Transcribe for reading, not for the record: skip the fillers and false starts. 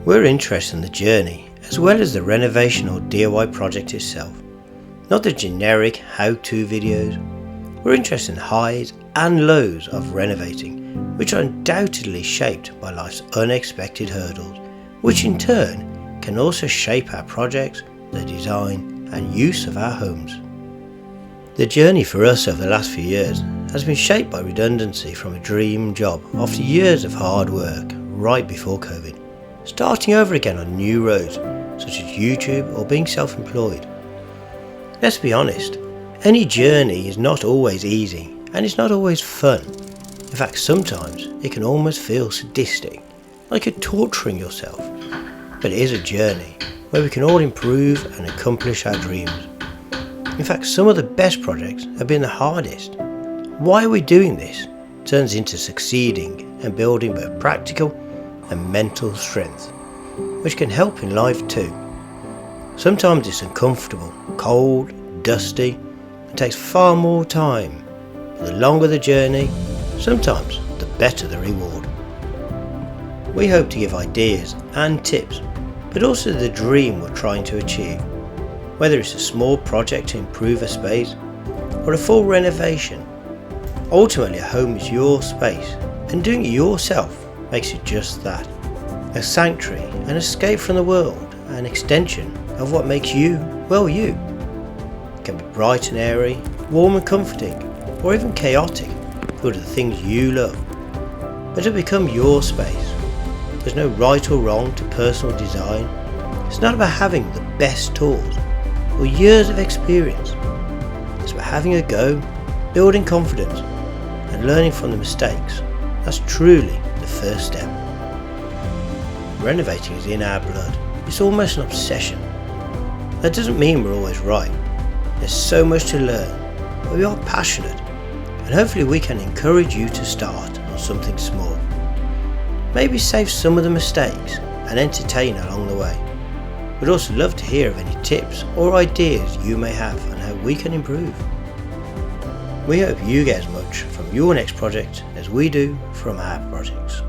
We're interested in the journey as well as the renovation or DIY project itself, not the generic how-to videos. We're interested in highs and lows of renovating, which are undoubtedly shaped by life's unexpected hurdles, which in turn can also shape our projects, the design and use of our homes. The journey for us over the last few years has been shaped by redundancy from a dream job after years of hard work right before COVID, starting over again on new roads such as YouTube or being self-employed. Let's be honest, any journey is not always easy and it's not always fun. In fact, sometimes it can almost feel sadistic, like you're torturing yourself. But it is a journey where we can all improve and accomplish our dreams. In fact, some of the best projects have been the hardest. Why are we doing this turns into succeeding and building both practical and mental strength, which can help in life too. Sometimes it's uncomfortable, cold, dusty, and takes far more time. But the longer the journey, sometimes the better the reward. We hope to give ideas and tips, but also the dream we're trying to achieve. Whether it's a small project to improve a space or a full renovation, ultimately a home is your space, and doing it yourself makes it just that. A sanctuary, an escape from the world, an extension of what makes you, well, you. It can be bright and airy, warm and comforting, or even chaotic, filled with the things you love. But to become your space, there's no right or wrong to personal design. It's not about having the best tools or years of experience. It's about having a go, building confidence, and learning from the mistakes. That's truly the first step. Renovating is in our blood. It's almost an obsession. That doesn't mean we're always right. There's so much to learn, but we are passionate, and hopefully we can encourage you to start on something small. Maybe save some of the mistakes and entertain along the way. We'd also love to hear of any tips or ideas you may have on how we can improve. We hope you get as much from your next project as we do from our projects.